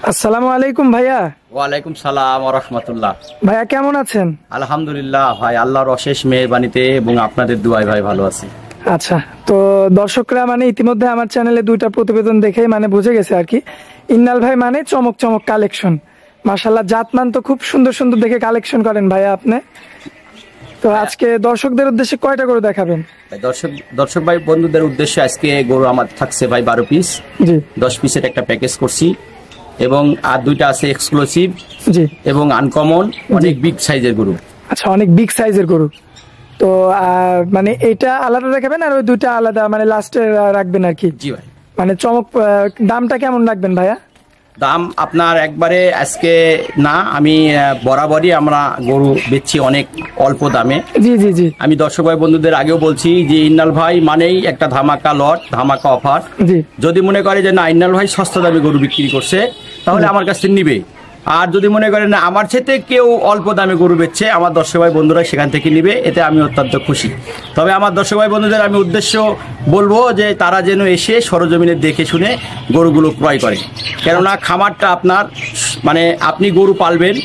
আসসালামু আলাইকুম ভাইয়া। ওয়ালাইকুম সালাম ওয়া রাহমাতুল্লাহ। ভাইয়া কেমন আছেন? আলহামদুলিল্লাহ ভাই, আল্লাহর অশেষ মেহেরবানিতে এবং আপনাদের দুআয় ভাই ভালো আছি। আচ্ছা, তো দর্শকরা মানে ইতিমধ্যে আমার চ্যানেলে দুইটা প্রতিবেদন দেখে মানে বুঝে গেছে আর কি, ইন্নাল ভাই মানে চমক চমক কালেকশন। মাশাআল্লাহ, জাতমান তো খুব সুন্দর সুন্দর দেখে কালেকশন করেন ভাইয়া আপনি। তো আজকে দর্শকদের উদ্দেশ্যে কয়টা গরু দেখাবেন? দর্শক ভাই বন্ধুদের উদ্দেশ্যে আজকে গরু আমার থাকছে ভাই 12 পিস। জি। 10 পিসের একটা প্যাকেজ করছি এবং আর দুইটা আছে এক্সক্লুসিভ। জি। এবং আনকমন অনেক বিগ সাইজের গরু। আচ্ছা, অনেক বিগ সাইজের গরু। তো মানে এটা আলাদা দেখাবেন আর ওই দুইটা আলাদা মানে লাস্টে রাখবেন আর কি? জি ভাই। মানে চমক দামটা কেমন রাখবেন ভাইয়া? দাম আপনার একবারে আজকে না, আমি বরাবরই আমরা গরু বেচছি অনেক অল্প দামে। জি জি জি। আমি দর্শক ভাই বন্ধুদের আগেও বলছি যে ইন্নাল ভাই মানেই একটা ধামাকা লট, ধামাকা অফার। জি। যদি মনে করে যে না ইন্নাল ভাই সস্তা দামে গরু বিক্রি করছে তাহলে আমার কাছ থেকে নিবে, আর যদি মনে করেন না আমার সাথে কেউ অল্প দামে গরু বেচছে আমার দর্শক ভাই বন্ধুরা সেখান থেকে নিবে, এতে আমি অত্যন্ত খুশি। তবে আমার দর্শক ভাই বন্ধুদের আমি উদ্দেশ্য বলবো যে তারা যেন এসে সরজমিনে দেখে শুনে গরুগুলো ক্রয় করে, কেননা খামারটা আপনার মানে আপনি গরু পালবেন,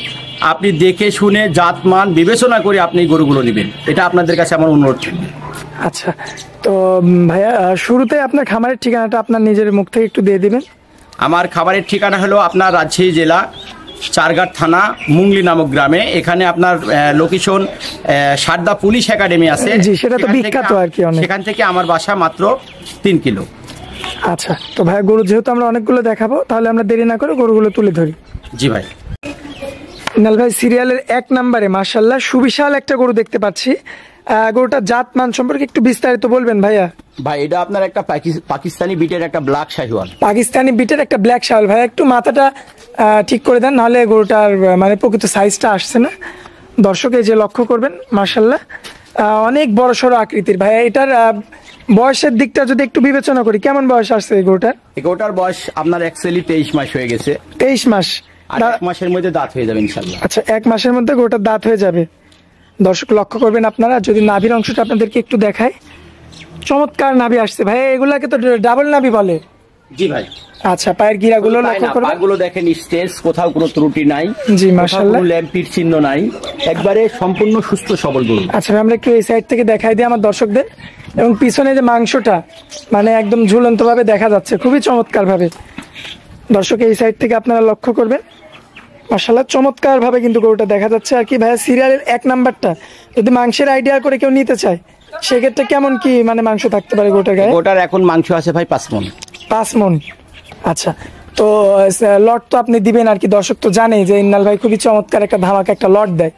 আপনি দেখে শুনে জাতমান বিবেচনা করে আপনি গরুগুলো নেবেন, এটা আপনাদের কাছে আমার অনুরোধ। আচ্ছা, তো ভাইয়া শুরুতে আপনার খামারের ঠিকানাটা আপনার নিজের মুখ থেকে একটু দিয়ে দিবেন। আমার খামারের ঠিকানা হলো আপনার রাজশাহী জেলা চারঘাট থানা মুংলি নামক গ্রামে। এখানে আপনার লোকেশন সারদা পুলিশ একাডেমি আছে। জি, সেটা তো বিখ্যাত আর কি অনেক। সেখান থেকে আমার বাসা মাত্র 3 কিলো। আচ্ছা, তো ভাই গরু যেহেতু আমরা অনেকগুলো দেখাবো তাহলে আমরা দেরি না করে গরুগুলো তুলে ধরি। জি ভাই। ইন্নাল ভাই সিরিয়ালের 1 নম্বরে মাশাআল্লাহ সুবিশাল একটা গরু দেখতে পাচ্ছি। গরুটা জাত মান সম্পর্কে একটু বিস্তারিত বলবেন ভাইয়া? ভাই এটা আপনার একটা পাকিস্তানি বিটের একটা ব্ল্যাক শাহিওয়াল। পাকিস্তানি বিটের একটা ব্ল্যাক শাহিওয়াল। ভাইয়া একটু মাথাটা ঠিক করে দেন, নাহলে গরুটার মানে প্রকৃত সাইজটা আসছে না। দর্শক এই যে লক্ষ্য করবেন মাশাআল্লাহ অনেক বড় সড়ো আকৃতির। ভাইয়া এটার বয়সের দিকটা যদি একটু বিবেচনা করি, কেমন বয়স আসছে এই গরুটার? এই গরুটার বয়স আপনার অ্যাকচুয়ালি 23 মাস হয়ে গেছে। 23 মাস? আর 1 মাসের মধ্যে দাঁত হয়ে যাবে ইনশাআল্লাহ। আচ্ছা, 1 মাসের মধ্যে গরুটার দাঁত হয়ে যাবে। দর্শক লক্ষ্য করবেন আপনারা, যদি নাভির অংশটা আপনাদেরকে একটু দেখায়, চমৎকার নাভি আসছে ভাই। এগুলাকে তো ডাবল নাভি বলে। জি ভাই। আচ্ছা, পায়ের গিরাগুলো লক্ষ্য করবেন, পাগুলো দেখেন স্টেজ, কোথাও কোনো ত্রুটি নাই। জি মাশাআল্লাহ, ল্যাম্পির চিহ্ন নাই, একবারে সম্পূর্ণ সুস্থ সবল গরু। আচ্ছা, আমরা একটু এই সাইড থেকে দেখাই দিই আমার দর্শকদের। এবং পিছনে যে মাংসটা মানে একদম ঝুলন্ত ভাবে দেখা যাচ্ছে, খুবই চমৎকার ভাবে। দর্শক এই সাইড থেকে আপনারা লক্ষ্য করবেন মাশাআল্লাহ চমৎকার ভাবে কিন্তু গরুটা দেখা যাচ্ছে আর কি। ভাইয়া সিরিয়ালের 1 নাম্বারটা যদি মাংসের আইডিয়া করে কেউ নিতে চায় সেক্ষেত্রে কেমন কি মানে মাংস থাকতে পারে গরুটার গায়ে? গরুটার এখন মাংস আছে ভাই 5 মণ। 5 মণ। আচ্ছা, তো লট তো আপনি দিবেন আর কি। দর্শক তো জানেই যে ইন্নাল ভাই খুবই চমৎকার একটা ধামাকা একটা লট দেয়।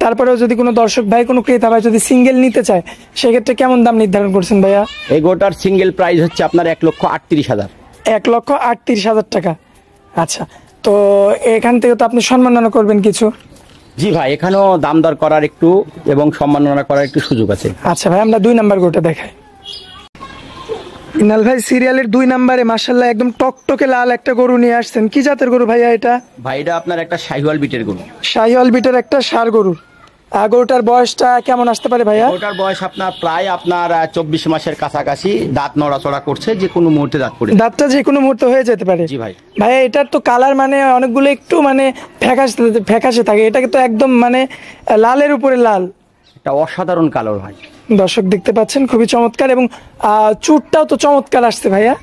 তারপরেও যদি কোনো দর্শক ভাই কোনো ক্রেতা ভাই যদি সিঙ্গেল নিতে চায় সেক্ষেত্রে কেমন দাম নির্ধারণ করছেন ভাইয়া? এই গরুটার সিঙ্গেল প্রাইস হচ্ছে আপনার 1,38,000। 1,38,000 টাকা। আচ্ছা, তো এখান থেকে তো আপনি সম্মাননা করবেন কিছু? জি ভাই, এখানেও দাম দর করার একটু এবং সম্মাননা করার একটু সুযোগ আছে। আচ্ছা ভাই, আমরা 2 নাম্বার গরুটা দেখাই। ইন্নাল ভাই সিরিয়ালের 2 নাম্বারে মাশাআল্লাহ একদম টকটকে লাল একটা গরু নিয়ে আসছেন। কি জাতের গরু ভাইয়া এটা? ভাই এটা আপনার একটা শাহিওয়াল বিটের গরু। শাহিওয়াল বিটের একটা ষাঁড় গরু। গরুটার বয়সটা কেমন আসতে পারে ভাইয়া? ওটার বয়স আপনার প্রায় আপনার 24 মাসের কাছাকাছি, দাঁত নড়াচড়া করছে, যে কোনো মুহূর্তে দাঁত পড়ে। দাঁতটা যে কোনো মুহূর্তে হয়ে যেতে পারে। জি ভাই। ভাইয়া এটার তো কালার মানে অনেকগুলো একটু মানে ফ্যাকাশে থাকে, এটাকে তো একদম মানে লালের উপরে লাল। এটা অসাধারণ কালার ভাই। দর্শক দেখতে পাচ্ছেন খুবই চমৎকার, এবং চুটটাও তো চমৎকার আসছে ভাইয়া।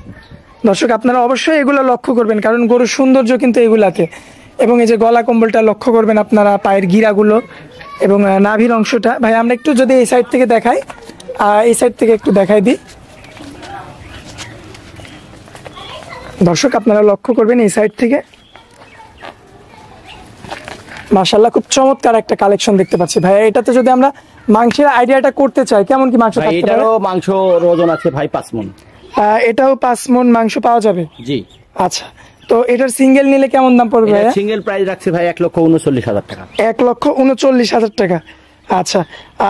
দর্শক আপনারা অবশ্যই এগুলো লক্ষ্য করবেন, কারণ গরুর সৌন্দর্য কিন্তু এগুলাতে। এবং এই যে গলা কম্বলটা লক্ষ্য করবেন আপনারা, পায়ের গিরাগুলো এবং নাভির অংশটা। ভাই আমরা একটু যদি এই সাইড থেকে দেখাই, এই সাইড থেকে একটু দেখাই দিই। দর্শক আপনারা লক্ষ্য করবেন এই সাইড থেকে, মাশাআল্লাহ খুব চমৎকার একটা কালেকশন দেখতে পাচ্ছি ভাইয়া। এটাতে যদি আমরা মাংসের আইডিয়াটা করতে চাই, কেমন কি মাংস থাকতে পারে? এটারও মাংস ওজন আছে ভাই 5 মণ। এটাও 5 মণ মাংস পাওয়া যাবে? জি। আচ্ছা, তো এটার সিঙ্গেল নিলে কেমন দাম পড়বে ভাইয়া? সিঙ্গেল প্রাইস রাখছে ভাই 1,39,000 টাকা। 1,39,000 টাকা। আচ্ছা,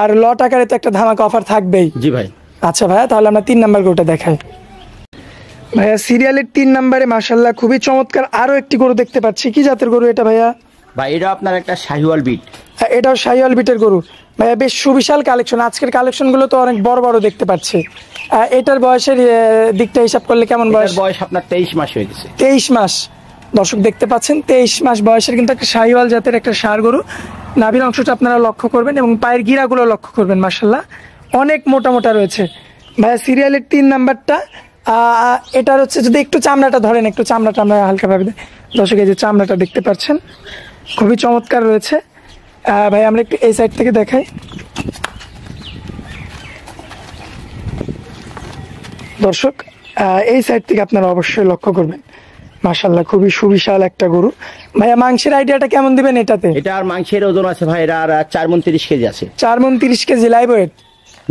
আর লট আকারে তো একটা ধামাকা অফার থাকবেই। জি ভাই। আচ্ছা ভাইয়া, তাহলে আমরা 3 নাম্বার গরুটা দেখাই। ভাইয়া সিরিয়ালের 3 নাম্বারে মাশাআল্লাহ খুবই চমৎকার আরো একটি গরু দেখতে পাচ্ছি। কি জাতের গরু এটা ভাইয়া? ভাই এটা আপনার একটা শাহিওয়াল বিট। এটাও শাহিওয়াল বিটের গরু ভাইয়া, বেশ সুবিশাল কালেকশন। আজকের কালেকশনগুলো তো অনেক বড় বড় দেখতে পাচ্ছি। এটার বয়সের দিকটা হিসাব করলে কেমন বয়স? বয়স আপনার 23 মাস হয়ে গেছে। 23 মাস। দর্শক দেখতে পাচ্ছেন 23 মাস বয়সের কিন্তু একটা শাহিওয়াল জাতের একটা ষাঁড় গরু। নাভির অংশটা আপনারা লক্ষ্য করবেন এবং পায়ের গিরাগুলো লক্ষ্য করবেন, মাশাআল্লাহ অনেক মোটা মোটা রয়েছে। ভাইয়া সিরিয়ালের 3 নাম্বারটা, এটার হচ্ছে যদি একটু চামড়াটা ধরেন, একটু চামড়াটা আমরা হালকাভাবে দর্শক এই যে চামড়াটা দেখতে পাচ্ছেন খুবই চমৎকার রয়েছে। ভাই আমরা একটু এই সাইড থেকে দেখাই। দর্শক এই সাইড থেকে আপনারা অবশ্যই লক্ষ্য করবেন, মাশাআল্লাহ খুবই সুবিশাল একটা গরু। ভাইয়া মাংসের আইডিয়াটা কেমন দিবেন এটাতে? এটার মাংসের ওজন আছে ভাই, এটা আর 4 মণ 30 কেজি আছে। 4 মণ 30 কেজি লাইভ ওয়েট?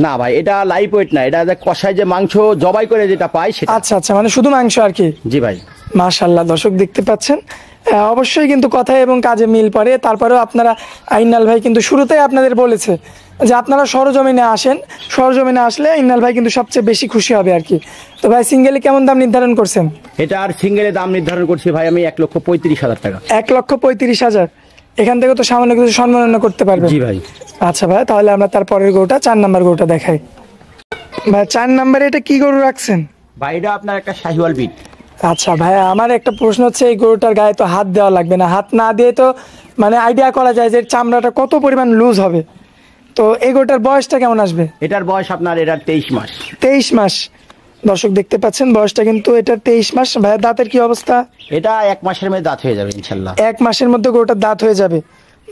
না ভাই, এটা লাইভ ওয়েট না, এটা কষায় যে মাংস জবাই করে যেটা পাই সেটা। আচ্ছা আচ্ছা, মানে শুধু মাংস আর কি? জি ভাই। মাশাআল্লাহ দর্শক দেখতে পাচ্ছেন, অবশ্যই কিন্তু কথায় এবং কাজে মিল পড়ে। তারপরেও আপনারা, ইন্নাল ভাই কিন্তু শুরুতেই আপনাদের বলেছে যে আপনারা সরজমিনে আসেন, সরজমিনে আসলে ইন্নাল ভাই কিন্তু সবচেয়ে বেশি খুশি হবে আর কি। তো ভাই সিঙ্গেলে কেমন দাম নির্ধারণ করছেন? এটা আর সিঙ্গেলে দাম নির্ধারণ করছি ভাই আমি 1,35,000 টাকা। 1,35,000। এখান থেকে তো সামান্য কিছু সম্মাননা করতে পারবেন? জি ভাই। আচ্ছা ভাই, তাহলে আমরা তারপরের গরুটা 4 নাম্বার গরুটা দেখাই। ভাই 4 নাম্বারে এটা কি গরু রাখছেন? ভাই এটা আপনার একটা শাহিওয়াল বিট। আচ্ছা ভাই, আমার একটা প্রশ্ন হচ্ছে, এই গরুটার গায়ে তো হাত দেওয়া লাগবে না, হাত না দিয়ে তো মানে আইডিয়া করা যায় যে চামড়াটা কত পরিমাণ লুজ হবে। তো এই গরুটার বয়সটা কেমন আসবে? এটার বয়স আপনার এটার 23 মাস। 23 মাস। দর্শক দেখতে পাচ্ছেন বয়সটা কিন্তু এটার 23 মাস। ভাইয়া দাঁতের কি অবস্থা? এটা 1 মাসের মধ্যে দাঁত হয়ে যাবে ইনশাল্লাহ। 1 মাসের মধ্যে গরুটার দাঁত হয়ে যাবে,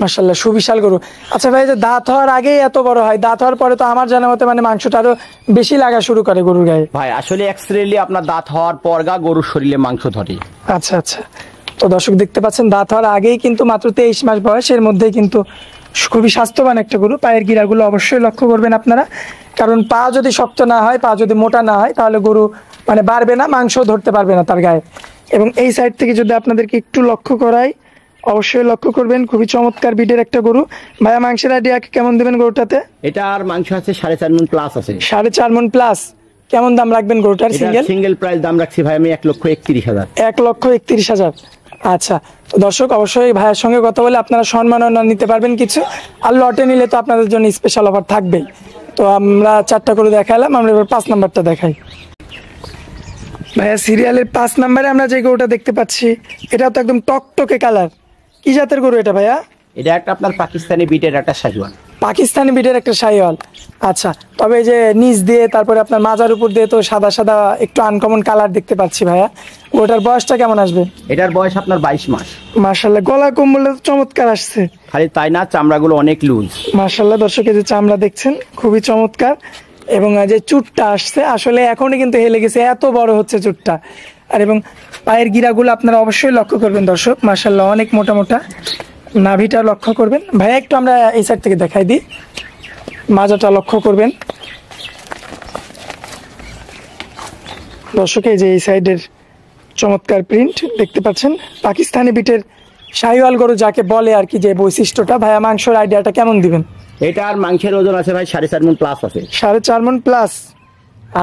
মাশাআল্লাহ সুবিশাল গরু। আচ্ছা ভাই, যে দাঁত হওয়ার আগেই এত বড় হয়, দাঁত হওয়ার পরে তো আমার জানা মতে মানে মাংসটা আরো বেশি লাগা শুরু করে গরুর গায়ে। ভাই আসলে এক্সরেলি আপনার দাঁত হওয়ার পর গরুর শরীরে মাংস ধরে। আচ্ছা আচ্ছা, তো দর্শক দেখতে পাচ্ছেন দাঁত হওয়ার আগেই কিন্তু মাত্র 23 মাস বয়সের মধ্যেই কিন্তু খুবই স্বাস্থ্যবান একটা গরু। পায়ের গিরাগুলো অবশ্যই লক্ষ্য করবেন আপনারা, কারণ পা যদি শক্ত না হয়, পা যদি মোটা না হয়, তাহলে গরু মানে বাড়বে না, মাংস ধরতে পারবে না তার গায়ে। এবং এই সাইড থেকে যদি আপনাদেরকে একটু লক্ষ্য করাই, অবশ্যই লক্ষ্য করবেন খুবই চমৎকার বিটের একটা গরু। ভাইয়া মাংসের আইডিয়া কেমন দেবেন গরুটাতে? এটা আর মাংস আছে 4.5 মণ প্লাস আছে। 4.5 মণ প্লাস। কেমন দাম রাখবেন গরুটার সিঙ্গেল? সিঙ্গেল প্রাইস দাম রাখছি ভাই আমি 1,31,000। 1,31,000। আচ্ছা, তো দর্শক অবশ্যই ভাইয়ের সঙ্গে কথা বলে আপনারা সম্মাননা নিতে পারবেন কিছু, আর লটে নিলে তো আপনাদের জন্য স্পেশাল অফার থাকবেই। তো আমরা 4টা করে দেখালাম, আমরা এবার 5 নাম্বারটা দেখাই। ভাইয়া সিরিয়ালের 5 নাম্বারে আমরা যে গরুটা দেখতে পাচ্ছি, এটা তো একদম টকটকে কালার। কি জাতের গরু এটা ভাইয়া? এটা একটা আপনার পাকিস্তানি বিটের একটা শাহিওয়াল। পাকিস্তানি বিটের একটা শাহিওয়াল। আচ্ছা, তবে এই যে নিচ দিয়ে তারপরে আপনার মাজার উপর দিয়ে তো সাদা সাদা একটু আনকমন কালার দেখতে পাচ্ছি ভাইয়া, ওটার বয়সটা কেমন আসবে? এটার বয়স আপনার 22 মাস। মাশাআল্লাহ গলা কম্বলটা তো চমৎকার আসছে। খালি তাই না, চামড়াগুলো অনেক লুজ। মাশাআল্লাহ দর্শক এই যে চামড়া দেখছেন খুবই চমৎকার, এবং যে চুটটা আসছে আসলে এখনই কিন্তু হেলে গেছে, এত বড় হচ্ছে চুটটা। আর এবং পায়ের গিরাগুলো আপনারা অবশ্যই লক্ষ্য করবেন দর্শক, মাশাআল্লাহ অনেক মোটা মোটা। নাভিটা লক্ষ্য করবেন ভাইয়া, একটু আমরা এই সাইড থেকে দেখাই দিই। মাজাটা লক্ষ্য করবেন দর্শক, এই যে এই সাইডের চমৎকার প্রিন্ট দেখতে পাচ্ছেন। পাকিস্তানি বিটের শাহিওয়াল গরু যাকে বলে আর কি, যে বৈশিষ্ট্যটা। ভাইয়া মাংসের আইডিয়াটা কেমন দিবেন? এটা আর মাংসের ওজন আছে ভাই 4.5 মণ প্লাস আছে। 4.5 মণ প্লাস।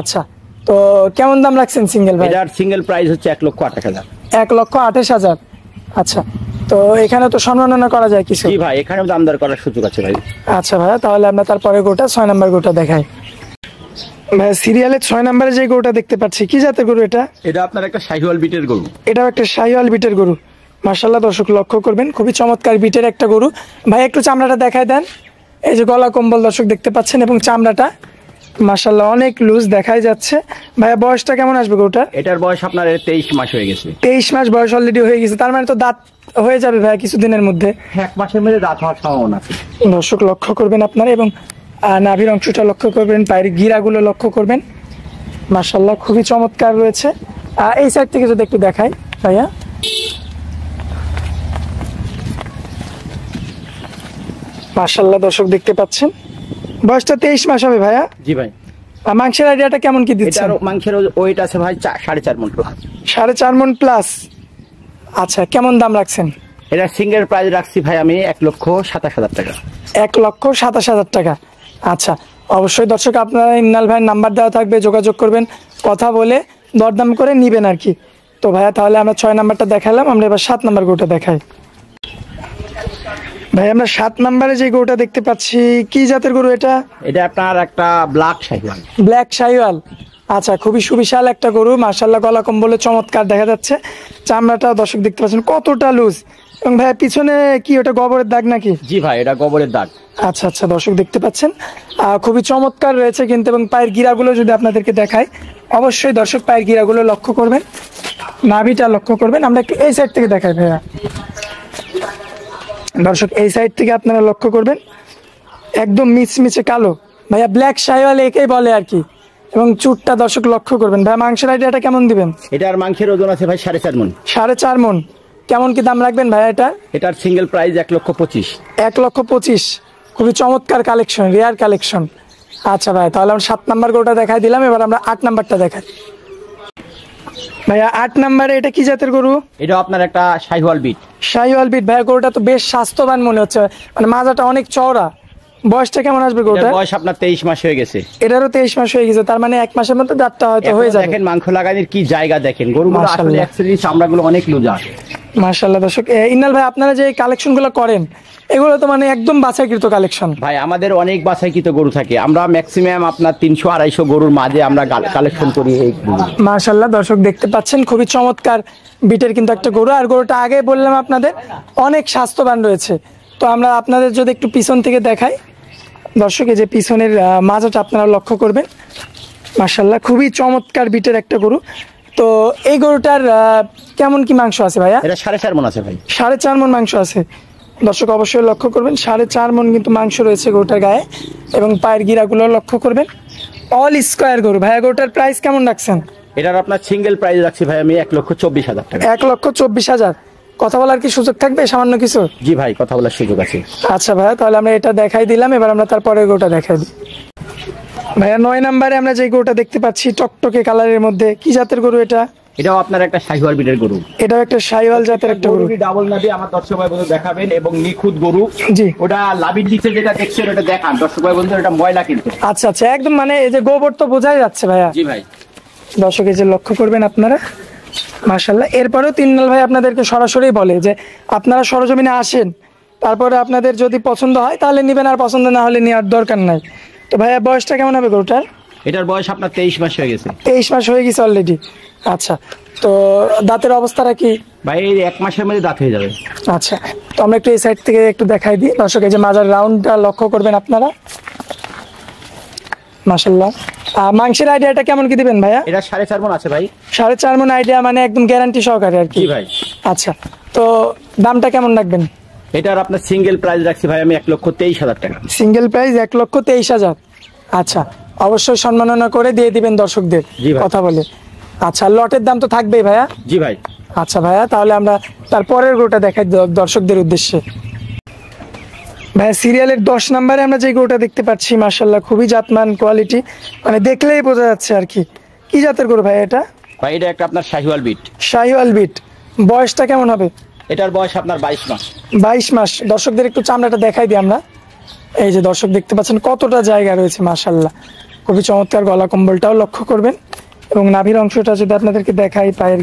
আচ্ছা, তো কেমন দাম রাখছেন সিঙ্গেল ভাই? এটার সিঙ্গেল প্রাইস হচ্ছে 1,28,000। 1,28,000। আচ্ছা, তো এখানে তো সম্মাননা করা যায় কিছু। জি ভাই, এখানেও দাম দর করার সুযোগ আছে ভাই। আচ্ছা ভাইয়া, তাহলে আমরা তারপরে গরুটা 6 নাম্বার গরুটা দেখাই। ভাইয়া সিরিয়ালের 6 নাম্বারে যে গরুটা দেখতে পাচ্ছি, কি জাতের গরু এটা? এটা আপনার একটা শাহিওয়াল বিটের গরু। এটাও একটা শাহিওয়াল বিটের গরু। মাশাআল্লাহ, দর্শক লক্ষ্য করবেন, খুবই চমৎকার বিটের একটা গরু। ভাই একটু চামড়াটা দেখায় দেন। এই যে গলা কম্বল দর্শক দেখতে পাচ্ছেন, এবং চামড়াটা মাশাআল্লাহ অনেক লুজ দেখাই যাচ্ছে। ভাইয়া বয়সটা কেমন আসবে গরুটার? এটার বয়স আপনার 23 মাস হয়ে গেছে। 23 মাস বয়স অলরেডি হয়ে গেছে, তার মানে তো দাঁত হয়ে যাবে ভাইয়া কিছুদিনের মধ্যে। 1 মাসের মধ্যে দাঁত হওয়ার সম্ভাবনা আছে। দর্শক লক্ষ্য করবেন আপনারা, এবং নাভির অংশটা লক্ষ্য করবেন, পায়ের গিরাগুলো লক্ষ্য করবেন। মাশাআল্লাহ খুবই চমৎকার রয়েছে। এই সাইড থেকে যদি একটু দেখাই ভাইয়া, মাশাআল্লাহ দর্শক দেখতে পাচ্ছেন, বয়সটা 23 মাস হবে ভাইয়া। জি ভাই। মাংসের আইডিয়াটা কেমন কি দিচ্ছেন? এটার মাংসের ওয়েট আছে ভাই 4.5 মণ। 4.5 মণ প্লাস। আচ্ছা, কেমন দাম রাখছেন? এটা সিঙ্গেল প্রাইস রাখছি ভাই আমি 1,27,000 টাকা। 1,27,000 টাকা। আচ্ছা, অবশ্যই দর্শক আপনারা ইমনাল ভাইয়ের নাম্বার দেওয়া থাকবে, যোগাযোগ করবেন, কথা বলে দরদাম করে নিবেন আর কি। তো ভাইয়া তাহলে আমরা 6 নাম্বারটা দেখালাম, আমরা এবার 7 নাম্বার গরুটা দেখাই। ভাই আমরা 7 নাম্বারে যে গরুটা দেখতে পাচ্ছি, কি জাতের গরু এটা? এটা আপনার একটা ব্ল্যাক শাহিওয়াল। ব্ল্যাক শাহিওয়াল। আচ্ছা, খুবই সুবিশাল একটা গরু, মাশাআল্লাহ গলা কম্বলে চমৎকার দেখা যাচ্ছে। চামড়াটা দর্শক দেখতে পাচ্ছেন কতটা লুজ। এবং ভাইয়া পিছনে কি ওটা গোবরের দাগ নাকি? জি ভাই, এটা গোবরের দাগ। আচ্ছা আচ্ছা, দর্শক দেখতে পাচ্ছেন খুবই চমৎকার রয়েছে কিন্তু। এবং পায়ের গিরাগুলো যদি আপনাদেরকে দেখাই, অবশ্যই দর্শক পায়ের গিরাগুলো লক্ষ্য করবেন, নাভিটা লক্ষ্য করবেন। আমরা একটু এই সাইড থেকে দেখাই ভাইয়া, দর্শক এই সাইড থেকে আপনারা লক্ষ্য করবেন, একদম মিচমিচে কালো ভাইয়া, ব্ল্যাক শাহিওয়াল একেই বলে আর কি। এবং চুটটা দর্শক লক্ষ্য করবেন। ভাই মাংসের আইডিয়াটা কেমন দিবেন? এটার মাংসের ওজন আছে ভাই 4.5 মণ। 4.5 মণ। কেমন কি দাম রাখবেন ভাইয়া এটা? এটার সিঙ্গেল প্রাইস 1,25,000। 1,25,000। খুবই চমৎকার কালেকশন, রেয়ার কালেকশন। আচ্ছা ভাই, তাহলে আমরা 7 নাম্বার গরুটা দেখাই দিলাম, এবার আমরা 8 নাম্বারটা দেখাই। ভাইয়া 8 নাম্বারে এটা কি জাতের গরু? এটা আপনার একটা শাহিওয়াল বিট। শাহিওয়াল বিট। ভাইয়া গরুটা তো বেশ স্বাস্থ্যবান মনে হচ্ছে, মানে মাজাটা অনেক চওড়া। বয়সটা কেমন আসবে গরুটা? এটার বয়স আপনার 23 মাস হয়ে গেছে। এটারও 23 মাস হয়ে গেছে, তার মানে 1 মাসের মধ্যে দাঁতটা হয়তো হয়ে যাবে। দেখেন মাংস লাগানোর কি জায়গা দেখেন, গরুগুলো আসলে মাশাআল্লাহ। অ্যাকচুয়ালি চামড়াগুলো অনেক লুজা। মাশাআল্লাহ দর্শক, ইন্নাল ভাই আপনারা যে কালেকশনগুলো করেন, এগুলো তো মানে একদম বাছাইকৃত কালেকশন। ভাই আমাদের অনেক বাছাইকৃত গরু থাকে, আমরা ম্যাক্সিমাম আপনার 300-250 গরুর মাঝে আমরা কালেকশন করি এই গরু। মাশাআল্লাহ দর্শক দেখতে পাচ্ছেন, খুবই চমৎকার বিটের কিন্তু একটা গরু। আর গরুটা আগে বললাম আপনাদের অনেক স্বাস্থ্যবান রয়েছে। তো আমরা আপনাদের যদি একটু পিছন থেকে দেখাই দর্শক, এই যে পিছনের মাজাটা আপনারা লক্ষ্য করবেন, মাশাআল্লাহ খুবই চমৎকার বিটের একটা গরু। তো এই গরুটার কেমন কি মাংস আছে ভাইয়া? এটা 4.5 মণ আছে ভাই। 4.5 মণ মাংস আছে। দর্শক অবশ্যই লক্ষ্য করবেন, 4.5 মণ কিন্তু মাংস রয়েছে গরুটার গায়ে। এবং পায়ের গিরাগুলো লক্ষ্য করবেন, অল স্কোয়ার গরু। ভাইয়া গরুটার প্রাইস কেমন রাখছেন? এটার আপনার সিঙ্গেল প্রাইস রাখছি ভাই আমি 1,24,000 টাকা। 1,24,000। কথা বলার কি সুযোগ থাকবে সামান্য কিছু? জি ভাই, কথা বলার সুযোগ আছে। আচ্ছা ভাইয়া, তাহলে আমরা এটা দেখাই দিলাম, এবার আমরা তারপরে গরুটা দেখাই দিই। ভাইয়া 9 নাম্বারে আমরা যে গরুটা দেখতে পাচ্ছি টকটকে কালারের মধ্যে, কি জাতের গরু এটা? এটাও আপনার একটা শাহিওয়াল বিটের গরু। এটাও একটা শাহিওয়াল জাতের একটা গরু। ডাবল নাভি আমার দর্শক ভাই বন্ধু দেখাবেন, এবং নিখুঁত গরু। জি। ওটা লাভির নিচে যেটা দেখছেন ওটা দেখান দর্শক ভাই বন্ধু, এটা ময়লা কিন্তু। আচ্ছা আচ্ছা, একদম মানে এই যে গোবর তো বোঝাই যাচ্ছে ভাইয়া। জি ভাই। দর্শক এই যে লক্ষ্য করবেন আপনারা, মাশাআল্লাহ। এরপরেও তিন্নাল ভাই আপনাদেরকে সরাসরি বলে যে আপনারা সরজমিনে আসেন, তারপরে আপনাদের যদি পছন্দ হয় তাহলে নেবেন, আর পছন্দ না হলে নেওয়ার দরকার নাই। তো ভাইয়া বয়সটা কেমন হবে গরুটার? এটার বয়স আপনার 23 মাস হয়ে গেছে। 23 মাস হয়ে গেছে অলরেডি। আচ্ছা, তো দাঁতের অবস্থাটা কি? ভাই এই 1 মাসের মধ্যে দাঁত হয়ে যাবে। আচ্ছা, তো আমরা একটু এই সাইড থেকে একটু দেখাই দিই দর্শক, এই যে মাজার রাউন্ডটা লক্ষ্য করবেন আপনারা, মাশাআল্লাহ। মাংসের আইডিয়াটা কেমন কি দিবেন ভাইয়া? এটা 4.5 মণ আছে ভাই। 4.5 মণ আইডিয়া, মানে একদম গ্যারান্টি সহকারে আর কি। জি ভাই। আচ্ছা, তো দামটা কেমন রাখবেন? এটার আপনার সিঙ্গেল প্রাইস রাখছি ভাই আমি 1,23,000 টাকা। Single price 1,23,000। আচ্ছা, অবশ্যই সম্মাননা করে দিয়ে দিবেন দর্শকদের, জি ভাই। কথা বলে। আচ্ছা, লটের দাম তো থাকবেই ভাইয়া। জি ভাই। আচ্ছা ভাইয়া, তাহলে আমরা তারপরের গরুটা দেখাই দর্শকদের উদ্দেশ্যে। ভাইয়া সিরিয়ালের 10 নাম্বারে আমরা যে গরুটা দেখতে পাচ্ছি, মাশাআল্লাহ খুবই জাতমান কোয়ালিটি, মানে দেখলেই বোঝা যাচ্ছে আর কি। কি জাতের গরু ভাই এটা? ভাই এটা একটা আপনার শাহিওয়াল বিট। শাহিওয়াল বিট। বয়সটা কেমন হবে? এটার বয়স আপনার 22 মাস। 22 মাস। দর্শকদের একটু চামড়াটা দেখাই দিই আমরা। এই যে দর্শক দেখতে পাচ্ছেন কতটা জায়গা রয়েছে, মাশাআল্লাহ খুবই চমৎকার। গলা কম্বলটাও লক্ষ্য করবেন, এবং নাভির অংশটা যদি আপনাদেরকে দেখাই, পায়ের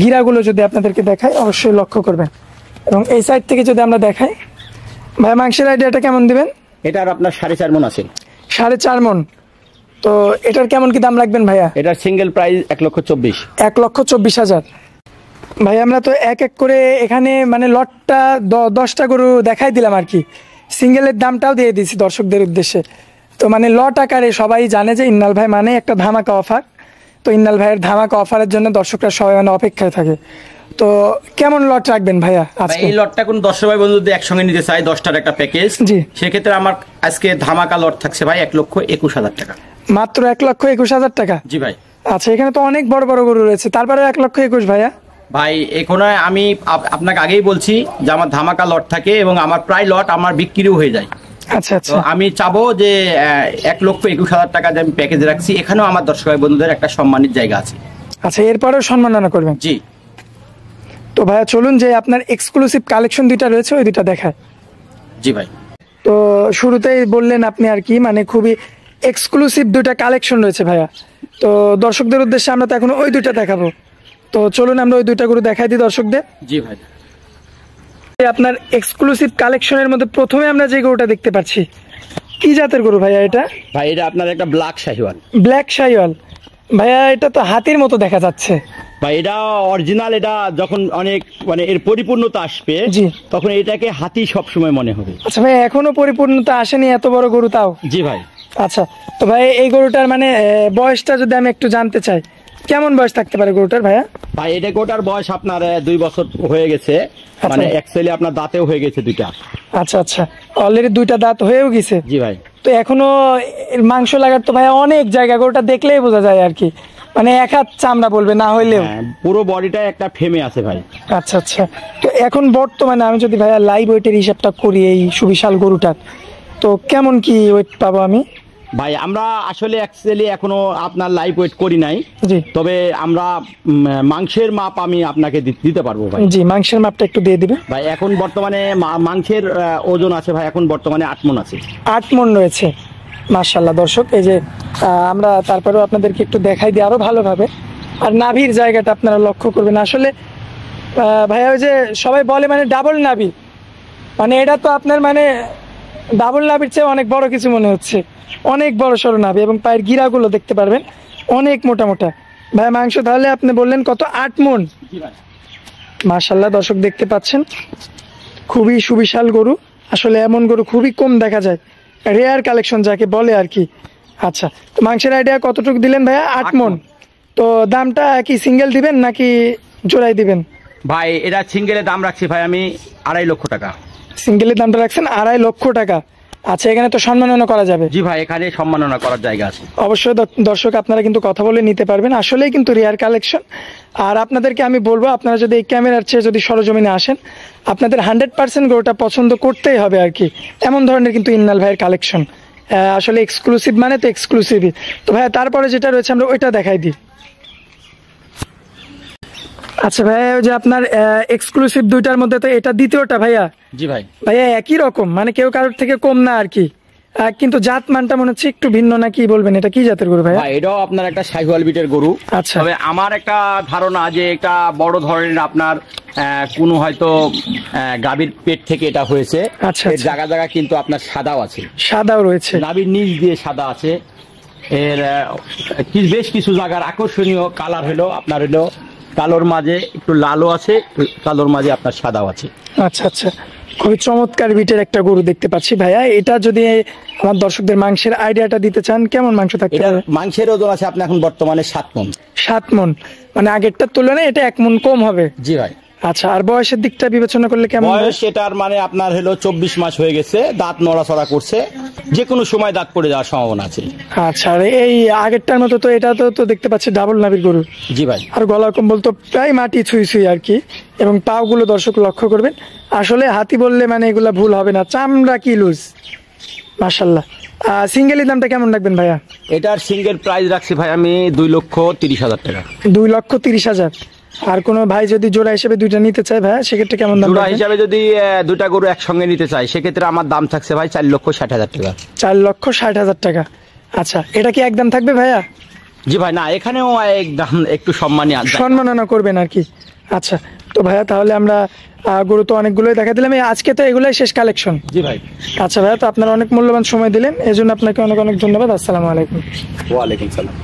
গিরাগুলো যদি আপনাদেরকে দেখাই, অবশ্যই লক্ষ্য করবেন। এবং এই সাইড থেকে যদি আমরা দেখাই ভাইয়া, মাংসের আইডিয়াটা কেমন দিবেন? এটার আপনার 4.5 মণ আছে। 4.5 মণ। তো এটার কেমন কি দাম রাখবেন ভাইয়া? এটার সিঙ্গেল প্রাইস 1,24,000। 1,24,000। ভাই আমরা তো এক এক করে এখানে মানে লটটা 10টা গরু দেখাই দিলাম আর কি, সিঙ্গেলের দামটাও দিয়ে দিয়েছি দর্শকদের উদ্দেশ্যে। তো মানে লট আকারে সবাই জানে যে ইন্নাল ভাই মানে একটা ধামাকা অফার। তো ইন্নাল ভাইয়ের ধামাকা অফারের জন্য দর্শকরা সবাই মানে অপেক্ষায় থাকে। তো কেমন লট রাখবেন ভাইয়া আজকে? এই লটটা কোন দর্শক ভাই বন্ধু যদি একসঙ্গে নিতে চায় 10টার একটা প্যাকেজ, জি, সেক্ষেত্রে আমার আজকে ধামাকা লট থাকছে ভাই 1,21,000 টাকা। মাত্র 1,21,000 টাকা? জি ভাই। আচ্ছা, এখানে তো অনেক বড় বড় গরু রয়েছে, তারপরে 1,21,000 ভাইয়া? ভাই এখন আমি আপনাকে আগেই বলছি যে আমার ধামাকা লট থাকে এবং আমার প্রায় লট আমার বিক্রিও হয়ে যায়। আচ্ছা আচ্ছা। তো আমি চাবো যে 1,21,000 টাকা যে আমি প্যাকেজ রাখছি, এখানেও আমার দর্শক ভাই বন্ধুদের একটা সম্মানিত জায়গা আছে। আচ্ছা, এরপরেও সম্মাননা করবেন? জি। তো ভাইয়া চলুন যে আপনার এক্সক্লুসিভ কালেকশন দুইটা রয়েছে ওই দুইটা দেখায়। জি ভাই। তো শুরুতেই বললেন আপনি আর কি মানে খুবই এক্সক্লুসিভ দুইটা কালেকশন রয়েছে ভাইয়া। তো দর্শকদের উদ্দেশ্যে আমরা তো এখন ওই দুইটা দেখাবো। তো চলুন আমরা ওই দুইটা গরু দেখাই দিই দর্শকদের। জি ভাই। আপনার এক্সক্লুসিভ কালেকশনের মধ্যে প্রথমে আমরা যে গরুটা দেখতে পাচ্ছি, কি জাতের গরু ভাইয়া এটা? ভাই এটা আপনার একটা ব্ল্যাক শাহিওয়াল। ব্ল্যাক শাহিওয়াল। ভাইয়া এটা তো হাতির মতো দেখা যাচ্ছে। ভাই এটা অরিজিনাল, এটা যখন অনেক মানে এর পরিপূর্ণতা আসবে, জি, তখন এটাকে হাতি সব সময় মনে হবে। আচ্ছা ভাই, এখনো পরিপূর্ণতা আসেনি এত বড় গরু তাও? জি ভাই। আচ্ছা, তো ভাই এই গরুটার মানে বয়সটা যদি আমি একটু জানতে চাই, কেমন বয়স থাকতে পারে গরুটার ভাইয়া? ভাই এটা গোটার বয়স আপনার 2 বছর হয়ে গেছে, মানে অ্যাকচুয়ালি আপনার দাঁতেও হয়ে গেছে 2টা। আচ্ছা আচ্ছা, অলরেডি 2টা দাঁত হয়েও গেছে? জি ভাই। তো এখনো এর মাংস লাগার তো ভাইয়া অনেক জায়গা, গরুটা দেখলেই বোঝা যায় আর কি, মানে এক হাত চামড়া বলবে না হইলেও। পুরো বডিটা একটা ফেমে আছে ভাই। আচ্ছা আচ্ছা। তো এখন বর্তমানে আমি যদি ভাইয়া লাইভ ওয়েটের হিসাবটা করি এই সুবিশাল গরুটার, তো কেমন কি ওয়েট পাবো আমি? ভাই আমরা আসলে অ্যাকচুয়ালি এখনো আপনার লাইভ ওয়েট করি নাই, জি, তবে আমরা মাংসের মাপ আমি আপনাকে দিতে পারবো ভাই। জি, মাংসের মাপটা একটু দিয়ে দিবেন ভাই। এখন বর্তমানে মাংসের ওজন আছে ভাই, এখন বর্তমানে 8 মণ আছে। 8 মণ রয়েছে, মাশাআল্লাহ। দর্শক এই যে আমরা তারপরেও আপনাদেরকে একটু দেখাই দিই আরো ভালোভাবে। আর নাভির জায়গাটা আপনারা লক্ষ্য করবেন আসলে ভাইয়া, ওই যে সবাই বলে মানে ডাবল নাভি, মানে এটা তো আপনার মানে ডাবল নাভির চেয়ে অনেক বড় কিছু মনে হচ্ছে, অনেক বড় সড়ো নাভি এবং পায়ের গিরাগুলো দেখতে পারবেন অনেক মোটা মোটা। ভাই মাংস তাহলে আপনি বললেন কত? 8 মণ। মাশাআল্লাহ, দর্শক দেখতে পাচ্ছেন খুবই সুবিশাল গরু। আসলে এমন গরু খুবই কম দেখা যায়, রেয়ার কালেকশন যাকে বলে আর কি। আচ্ছা, তো মাংসের আইডিয়া কতটুকু দিলেন ভাইয়া? 8 মণ। তো দামটা কি সিঙ্গেল দিবেন নাকি জোড়াই দিবেন? ভাই এটা সিঙ্গেলের দাম রাখছি ভাই আমি 2.5 লক্ষ টাকা। সিঙ্গেলের দামটা রাখছেন 2.5 লক্ষ টাকা। আচ্ছা, এখানে তো সম্মাননা করা যাবে? জি ভাই, এখানে সম্মাননা করার জায়গা আছে। অবশ্যই দর্শক আপনারা কিন্তু কথা বলে নিতে পারবেন, আসলেই কিন্তু রেয়ার কালেকশন। আর আপনাদেরকে আমি বলবো, আপনারা যদি এই ক্যামেরার চেয়ে যদি সরজমিনে আসেন, আপনাদের 100% গরুটা পছন্দ করতেই হবে আর কি। এমন ধরনের কিন্তু ইন্নাল ভাইয়ের কালেকশন আসলে এক্সক্লুসিভ, মানে তো এক্সক্লুসিভই। তো ভাইয়া তারপরে যেটা রয়েছে আমরা ওইটা দেখাই দিই। আচ্ছা ভাইয়া, ওই যে আপনার এক্সক্লুসিভ দুইটার মধ্যে তো এটা দ্বিতীয়টা ভাইয়া? জি ভাই। ভাইয়া একই রকম, মানে কেউ কারোর থেকে কম না আর কি, কিন্তু জাত মানটা মনে হচ্ছে একটু ভিন্ন, না কি বলবেন? এটা কি জাতের গরু ভাইয়া? ভাই এটাও আপনার একটা শাহিওয়াল বিটের গরু। আচ্ছা। তবে আমার একটা ধারণা যে এটা বড় ধরনের আপনার কোনো হয়তো গাভীর পেট থেকে এটা হয়েছে। আচ্ছা, এর জায়গা জায়গা কিন্তু আপনার সাদাও আছে, সাদাও রয়েছে, গাভীর নিচ দিয়ে সাদা আছে। এর বেশ কিছু জায়গার আকর্ষণীয় কালার হলো আপনার হলো কালোর মাঝে একটু লালও আছে, কালোর মাঝে আপনার সাদাও আছে। আচ্ছা আচ্ছা, খুবই চমৎকার বিটের একটা গরু দেখতে পাচ্ছি ভাইয়া। এটা যদি আমার দর্শকদের মাংসের আইডিয়াটা দিতে চান, কেমন মাংস থাকতে এটা পারে? মাংসের ওজন আছে আপনার এখন বর্তমানে 7 মণ। 7 মণ, মানে আগেরটার তুলনায় এটা 1 মণ কম হবে? জি ভাই। আচ্ছা, আর বয়সের দিকটা বিবেচনা করলে কেমন? বয়স এটার মানে আপনার হলো 24 মাস হয়ে গেছে, দাঁত নড়াচড়া করছে, যে কোনো সময় দাঁত পড়ে যাওয়ার সম্ভাবনা আছে। আচ্ছা, আর এই আগেরটার মতো তো এটা তো দেখতে পাচ্ছি ডাবল নাভির গরু। জি ভাই। আর গলা কম্বল তো প্রায় মাটি ছুঁই ছুঁই আর কি, এবং পাগুলো দর্শক লক্ষ্য করবেন, আসলে হাতি বললে মানে এগুলা ভুল হবে না, চামড়া কি লুজ, মাশাআল্লাহ। সিঙ্গেলের দামটা কেমন রাখবেন ভাইয়া? এটার সিঙ্গেল প্রাইস রাখছি ভাই আমি 2,30,000 টাকা। 2,30,000। আর কোনো ভাই যদি জোড়া হিসেবে দুইটা নিতে চায় ভাইয়া, সেক্ষেত্রে কেমন দাম? জোড়া হিসাবে যদি দুটা গরু একসঙ্গে নিতে চাই, সেক্ষেত্রে আমার দাম থাকছে ভাই 4,60,000 টাকা। 4,60,000 টাকা। আচ্ছা, এটা কি একদম থাকবে ভাইয়া? জি ভাই, না এখানেও একদম একটু সম্মানী সম্মাননা করবেন আর কি। আচ্ছা, তো ভাইয়া তাহলে আমরা গরু তো অনেকগুলোই দেখা দিলাম, এই আজকে তো এগুলাই শেষ কালেকশন। জি ভাই। আচ্ছা ভাইয়া, তো আপনারা অনেক মূল্যবান সময় দিলেন, এই জন্য আপনাকে অনেক অনেক ধন্যবাদ। আসসালামু আলাইকুম। ওয়ালাইকুম সালাম।